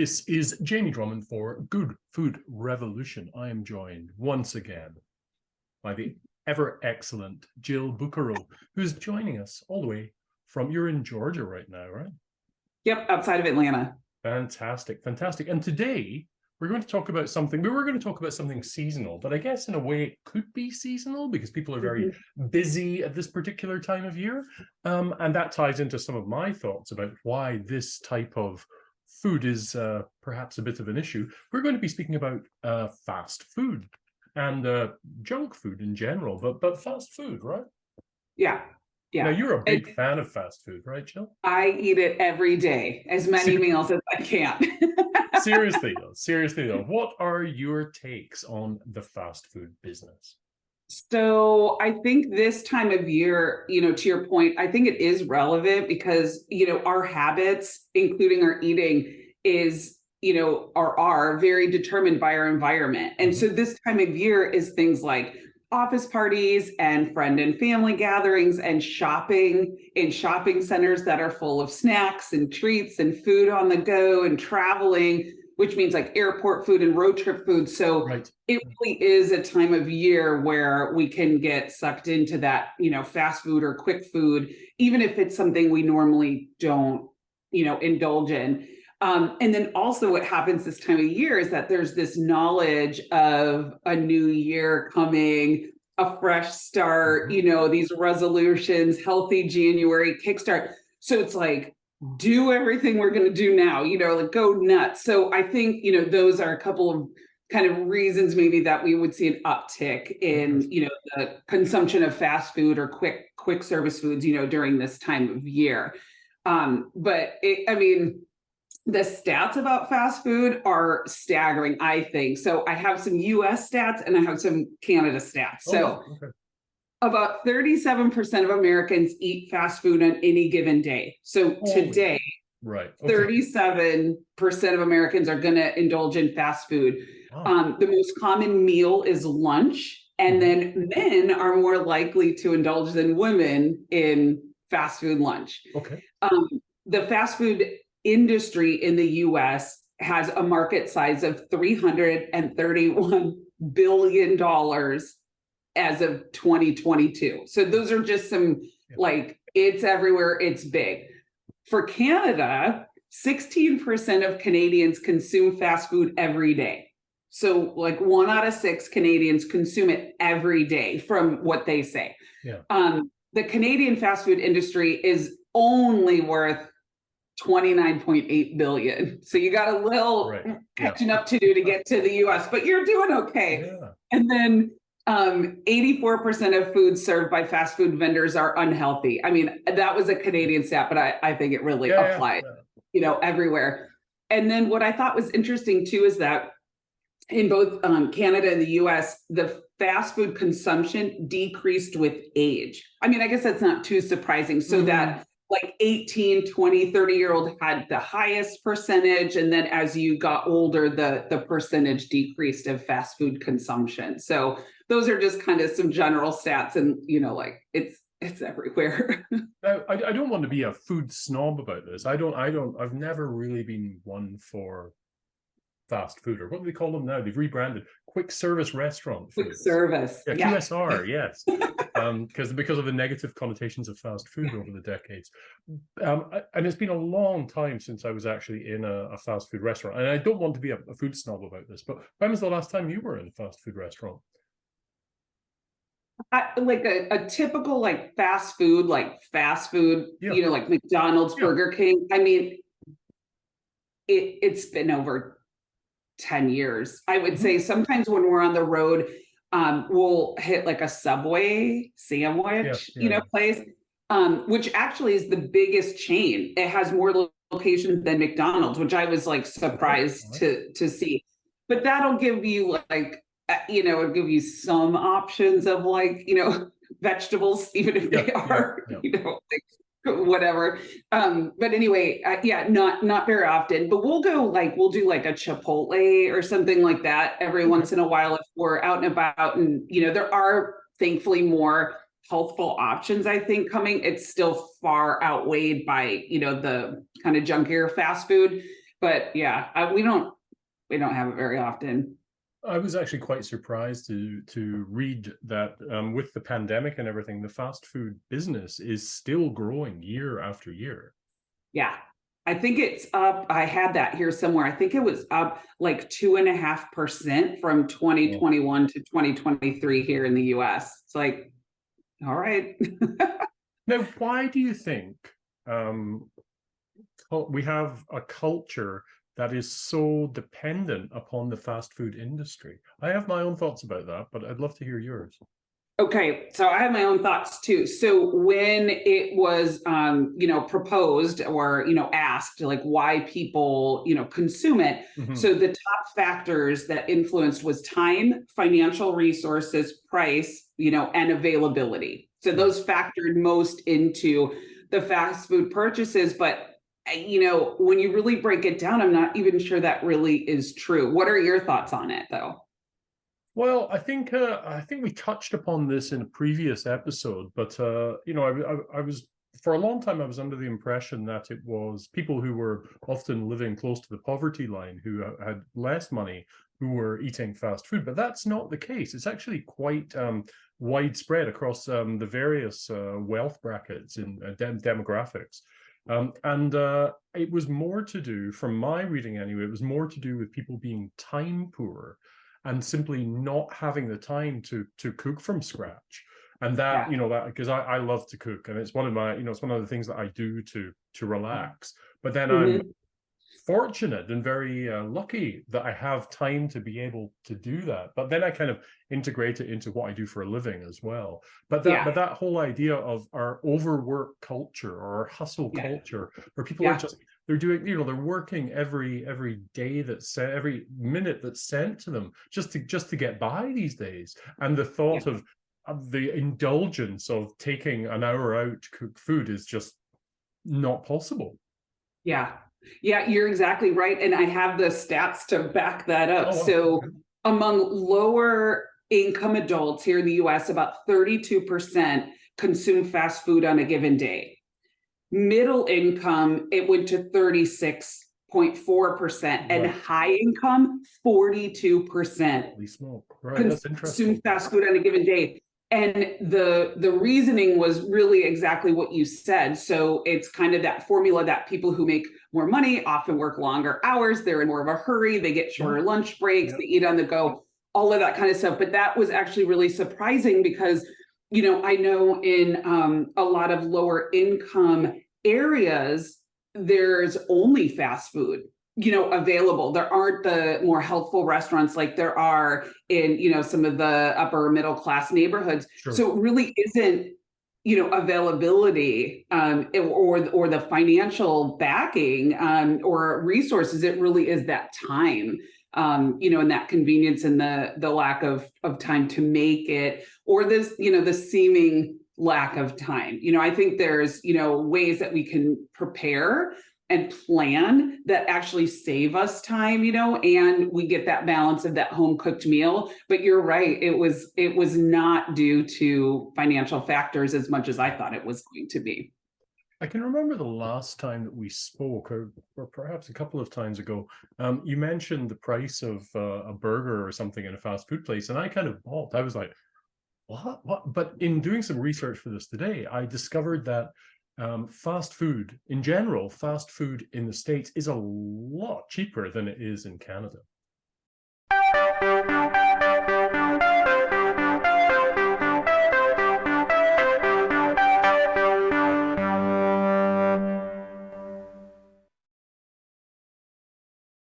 This is Jamie Drummond for Good Food Revolution. I am joined once again by the ever excellent Jill Bucaro, who's joining us all the way from, you're in Georgia right now, right? Yep, outside of Atlanta. Fantastic, fantastic. And today we're going to talk about something, we were going to talk about something seasonal, but I guess in a way it could be seasonal because people are very busy at this particular time of year. And that ties into some of my thoughts about why this type of food is perhaps a bit of an issue. We're going to be speaking about fast food and junk food in general, but fast food, right? Yeah. Now, you're a big fan of fast food, right, Jill? I eat it every day, as many meals as I can. Seriously though, what are your takes on the fast food business? So I think this time of year, to your point, I think it is relevant because, our habits, including our eating, is, are very determined by our environment. And so this time of year is things like office parties and friend and family gatherings and shopping in shopping centers that are full of snacks and treats and food on the go and traveling, which means like airport food and road trip food. So it really is a time of year where we can get sucked into that, fast food or quick food, even if it's something we normally don't, indulge in. And then also what happens this time of year is that there's this knowledge of a new year coming, a fresh start, these resolutions, healthy January kickstart. So it's like, do everything we're going to do now, like go nuts. So I think, those are a couple of kind of reasons maybe that we would see an uptick in, the consumption of fast food or quick service foods, during this time of year. The stats about fast food are staggering, I think. So I have some US stats and I have some Canada stats. About 37% of Americans eat fast food on any given day. So today, 37% of Americans are going to indulge in fast food. The most common meal is lunch. And then men are more likely to indulge than women in fast food lunch. The fast food industry in the US has a market size of $331 billion as of 2022. So those are just some it's everywhere, it's big. For Canada, 16% of Canadians consume fast food every day. So 1 out of 6 Canadians consume it every day from what they say. The Canadian fast food industry is only worth 29.8 billion. So you got a little catching up to do to get to the US, but you're doing okay. And then 84% of foods served by fast food vendors are unhealthy. I mean, that was a Canadian stat, but I think it really applies, everywhere. And then what I thought was interesting too is that in both Canada and the US, the fast food consumption decreased with age. I mean, I guess that's not too surprising. So that 18, 20, 30-year-old had the highest percentage. And then as you got older, the percentage decreased of fast food consumption. So those are just kind of some general stats and, it's everywhere. Now, I don't want to be a food snob about this. I've never really been one for fast food, or what do they call them now? They've rebranded quick service restaurant food. Quick service. QSR, yes. Because of the negative connotations of fast food over the decades. And it's been a long time since I was actually in a fast food restaurant. And I don't want to be a food snob about this, but when was the last time you were in a fast food restaurant? A typical fast food, like McDonald's, Burger King. I mean, it's been over 10 years. I would say sometimes when we're on the road, we'll hit a Subway sandwich, place, which actually is the biggest chain. It has more locations than McDonald's, which I was surprised to see. But that'll give you it'll give you some options of vegetables, even if they are, whatever. But anyway, not very often, but we'll do a Chipotle or something like that every once in a while if we're out and about. And, there are thankfully more healthful options, I think, coming. It's still far outweighed by, the kind of junkier fast food. But yeah, we don't have it very often. I was actually quite surprised to read that with the pandemic and everything, the fast food business is still growing year after year. Yeah. I think it's up. I had that here somewhere. I think it was up like 2.5% from 2021 to 2023 here in the US. It's like, all right. Now, why do you think we have a culture that is so dependent upon the fast food industry? I have my own thoughts about that, but I'd love to hear yours. Okay, so I have my own thoughts too. So when it was, proposed or, asked like why people, consume it. Mm-hmm. So the top factors that influenced was time, financial resources, price, and availability. So those factored most into the fast food purchases. But, when you really break it down, I'm not even sure that really is true. What are your thoughts on it though? Well, I think we touched upon this in a previous episode, but I was for a long time I was under the impression that it was people who were often living close to the poverty line who had less money who were eating fast food, but that's not the case. It's actually quite widespread across the various wealth brackets and demographics. And it was more to do, from my reading anyway, it was more to do with people being time poor and simply not having the time to cook from scratch. And that, that because I love to cook, and it's one of my, it's one of the things that I do to relax. But then I'm fortunate and very lucky that I have time to be able to do that. But then I kind of integrate it into what I do for a living as well. But that whole idea of our overwork culture or our hustle culture, where people are just, they're doing, they're working every day every minute that's sent to them just to get by these days. And the thought of the indulgence of taking an hour out to cook food is just not possible. Yeah, you're exactly right. And I have the stats to back that up. So among lower income adults here in the US, about 32% consume fast food on a given day. Middle income, it went to 36.4%, and high income, 42% consume fast food on a given day. And the reasoning was really exactly what you said. So it's kind of that formula that people who make more money often work longer hours, they're in more of a hurry, they get shorter lunch breaks, they eat on the go, all of that kind of stuff. But that was actually really surprising because, I know in a lot of lower income areas, there's only fast food available. There aren't the more healthful restaurants like there are in, some of the upper middle class neighborhoods. Sure. So it really isn't, availability or the financial backing or resources. It really is that time, and that convenience and the lack of time to make it, or this, the seeming lack of time. I think there's, ways that we can prepare and plan that actually save us time, and we get that balance of that home cooked meal. But you're right, it was not due to financial factors as much as I thought it was going to be. I can remember the last time that we spoke, or perhaps a couple of times ago, you mentioned the price of a burger or something in a fast food place, and I kind of balked. I was like, what? But in doing some research for this today, I discovered that fast food in general, fast food in the States is a lot cheaper than it is in Canada.